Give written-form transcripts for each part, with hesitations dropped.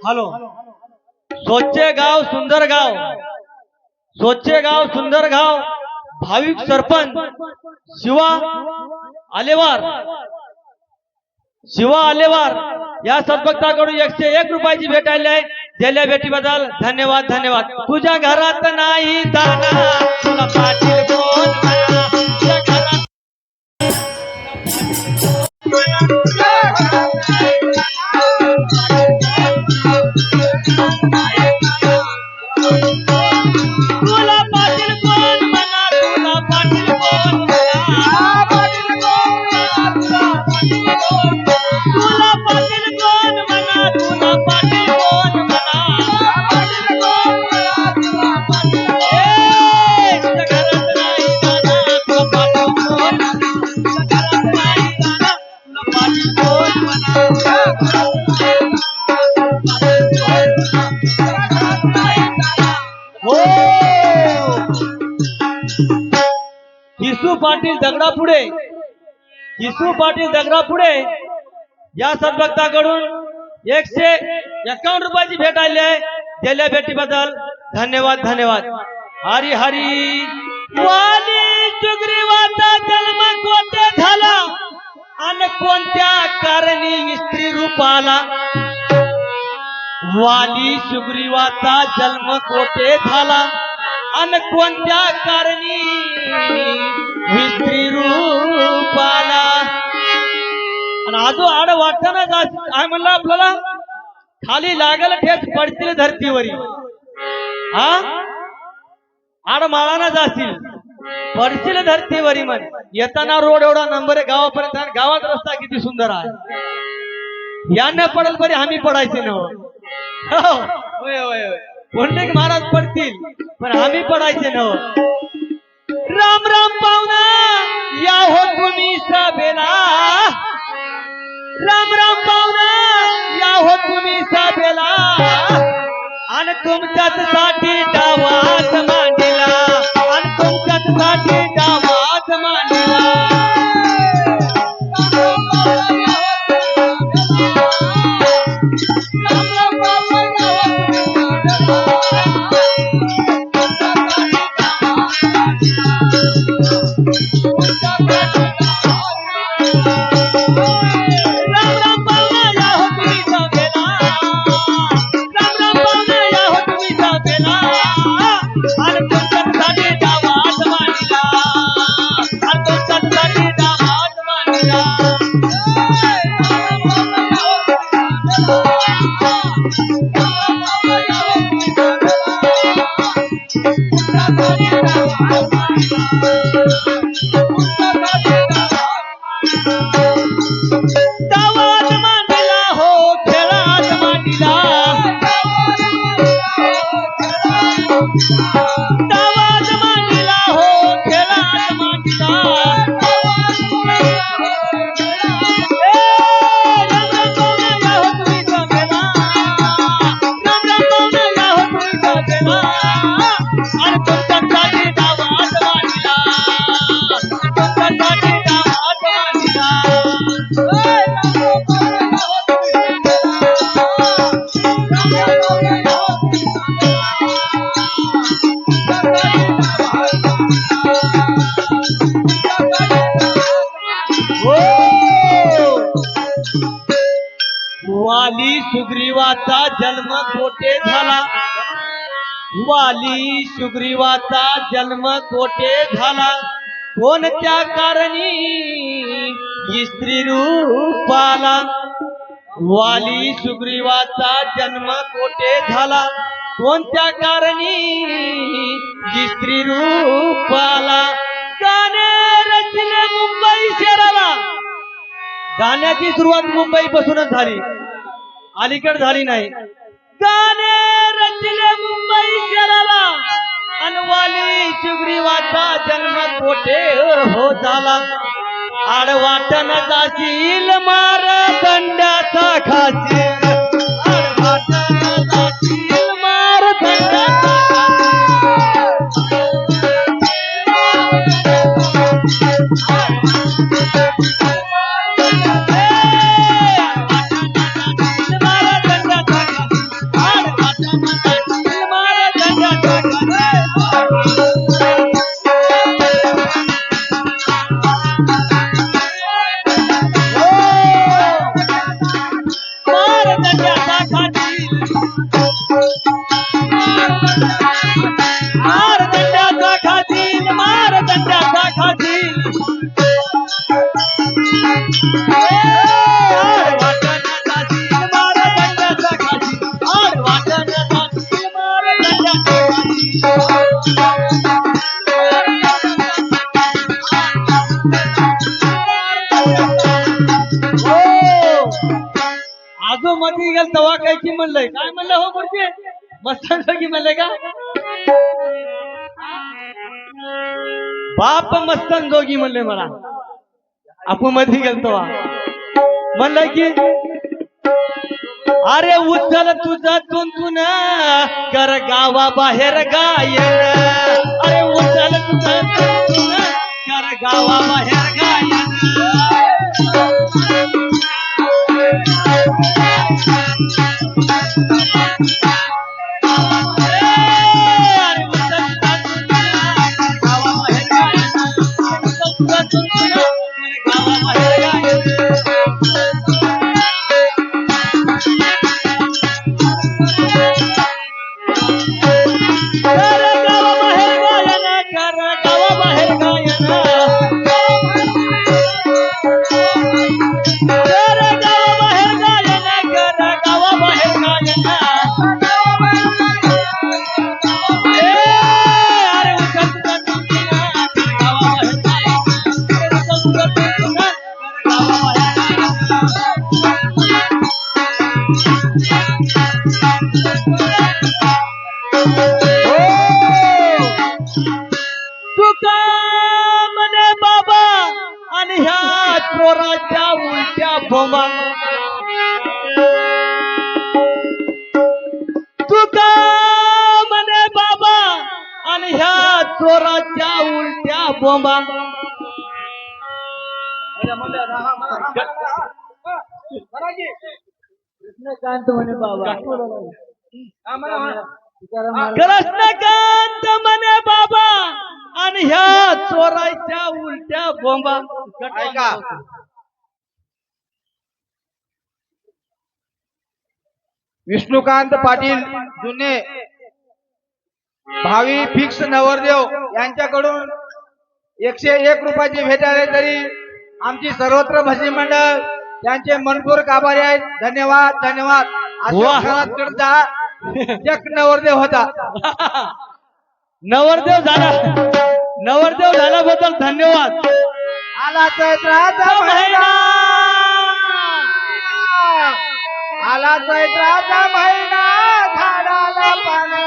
Hello स्वच्छ गाव सुंदर गाव, स्वच्छ गाव सुंदर गाव भाविक सरपंच शिवा आलेवार, शिवा आलेवार या सद्भक्ताकडून 101 रुपयाची भेट आली आहे. दिल्या भेटीबद्दल धन्यवाद धन्यवाद. तुझ्या घरात नाही जाणार तुला पाटील कोण म्हणा, तुझ्या घरात किसू पाटील दगडापुढे, किसू पाटील दगडापुढे या सद्भक्ताकडून 151 रुपयाची भेट आली आहे. दिल्या भेटीबद्दल धन्यवाद धन्यवाद. हरी हरी. वाली सुग्रीवाचा जन्म कोठे झाला आणि कोणत्या कारणी स्त्री रूपाला, वाली सुग्रीवाचा जन्म कोठे झाला आणि कोणत्या कारणी स्त्री रूपाला. आणि आजो आड वाटताना काय म्हणलं आपल्याला, खाली लागल ठेच पडतील धरतीवरी. हा आड माळाना जाशील पडशील धरतीवरी. म्हण येताना रोड एवढा नंबर आहे गावापर्यंत, गावात रस्ता किती सुंदर आहे. यांना पडल बरी आम्ही पडायचे नव. होय होय होय कोणते महाराज पडतील पण आम्ही पडायचे नव. राम राम पाहुणा या हो तुम्ही सभेला, राम राम पाहुणा या हो तुम्ही सभेला आणि तुमच्याच साठी डावात मांडला, आणि तुमच्याच साठी डावात मांडला. वाली सुग्रीवाचा जन्म कोठे झाला, वाली सुग्रीवाचा जन्म कोठे झाला, कोणत्या कारणी स्त्री रूपाला. वाली सुग्रीवाचा जन्म कोठे झाला कोणत्या कारणी जी स्त्री रूपाला गाणे रचले मुंबई शहराला गाण्याची सुरुवात मुंबई पासूनच झाली अलीकडे झाली नाही गाणे रचले मुंबई शहराला अनवाली सुग्रीवाचा जन्म कोठे हो झाला आडवाटन जाशील मार दंडाचा खाशील आडवाटन जाशील मार दंडाचा आजो मध्ये गेल तवा काय की म्हणलंय काय म्हणलं हो पुढचे मस्तानजोगी म्हणलंय का बाप मस्तानजोगी म्हणले मला आपण मध्ये गेल तवा म्हणलंय की अरे उचल तुझं तुंतून कर गावा बाहेर गायन अरे उचल तुझं तुंतून कर गावा बाहेर गायन चोराच्या उलट्या बोंबा तुका म्हणे बाबा आणि ह्या चोराच्या उलट्या बोंबा कृष्णकांत म्हणे बाबा कृष्णकांत म्हणे बाबा आणि ह्या चोराच्या उलट्या बोंबा ऐका विष्णुकांत पाटील जुने भावी फिक्स नवरदेव यांच्याकडून 101 रुपयाची भेट आले तरी आमची सर्वत्र भजनी मंडळ यांचे मनपूर्वक आभारी आहेत. धन्यवाद धन्यवाद. एक नवरदेव होता. नवरदेव झाल्याबद्दल धन्यवाद. आला चैत्राचा महिना आला चैत्राचा महिना झाडाला पानं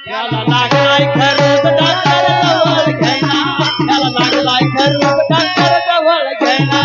याला लागलाय खरंच डॉक्टर जवळ घेना याला लागलाय खरंच डॉक्टर जवळ घेना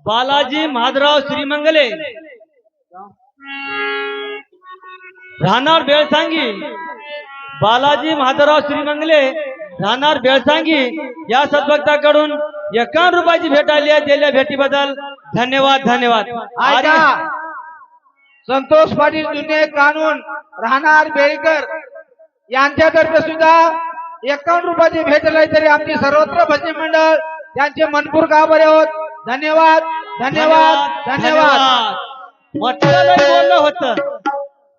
बालाजी माधवराव श्रीमंगले राहणार बेळसांगी, बालाजी माधवराव श्रीमंगले राहणार बेळसांगी या सद्भक्ताकडून 51 रुपयाची भेट आली आहे. दिलेल्या भेटीबद्दल धन्यवाद धन्यवाद. ऐका, संतोष पाटील जुने कानून राहणार बेळकर यांच्यातर्फे सुद्धा 51 रुपयाची भेट आली तरी आमची सर्वत्र भजनी मंडळ त्यांचे मनपूर्वक आभारी आहोत. धन्यवाद धन्यवाद धन्यवाद. म्हटलं नाही बोललं होतं,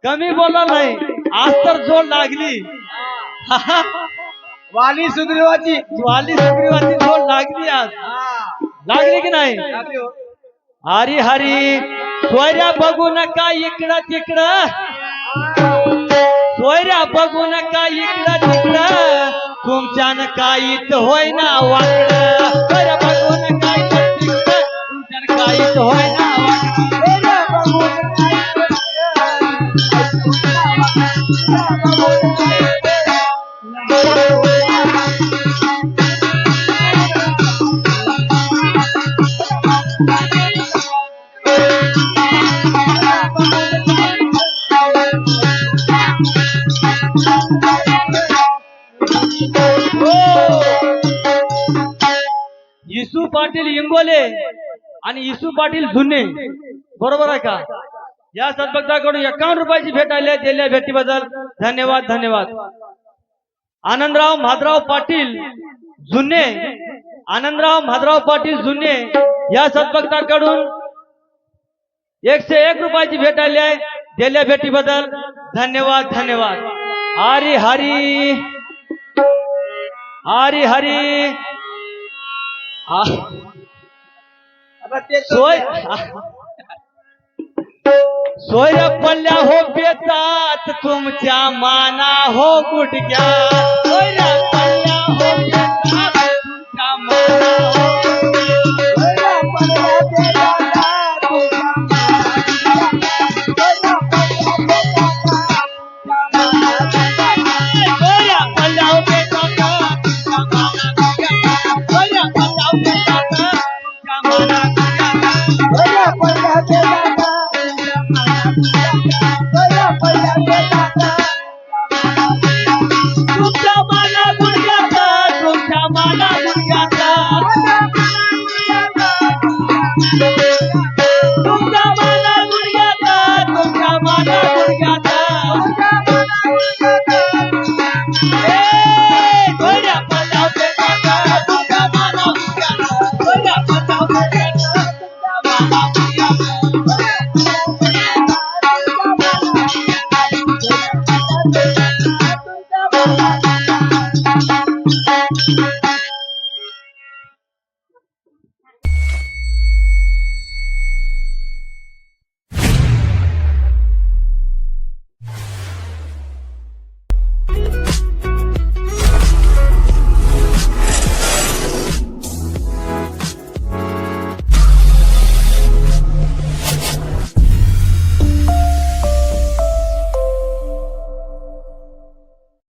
कमी बोलला नाही. आज तर जोड लागली. वाली सुग्रीवाची वाली सुग्रीवाची जोड लागली. आज लागली की नाही? हरी हरी सोयऱ्या बघू नका इकडं तिकडं, सोयऱ्या बघू नका इकडं तिकडं, तुमच्यानं काहीच होय ना वाकडं. सोयऱ्या बघू नका इकडं तिकडं, तुमच्यानं काहीच होय ना इसू पाटील इंगोले आणि इसू पाटील जुने, बरोबर आहे का? या सद्भक्ताकडून 51 रुपयाची भेट आली आहे. दिलेल्या भेटीबद्दल धन्यवाद धन्यवाद. आनंदराव माधवराव पाटील जुने, आनंदराव माधवराव पाटील जुने या सद्भक्ताकडून 101 रुपयाची भेट आली आहे. दिलेल्या भेटीबद्दल धन्यवाद धन्यवाद. हरी हरी हरी हरी. सोय सोयऱ्या पडल्या हो बेतात तुमच्या माना हो गुडघ्या, सोयऱ्या पडल्या हो बेतात तुमच्या माना हो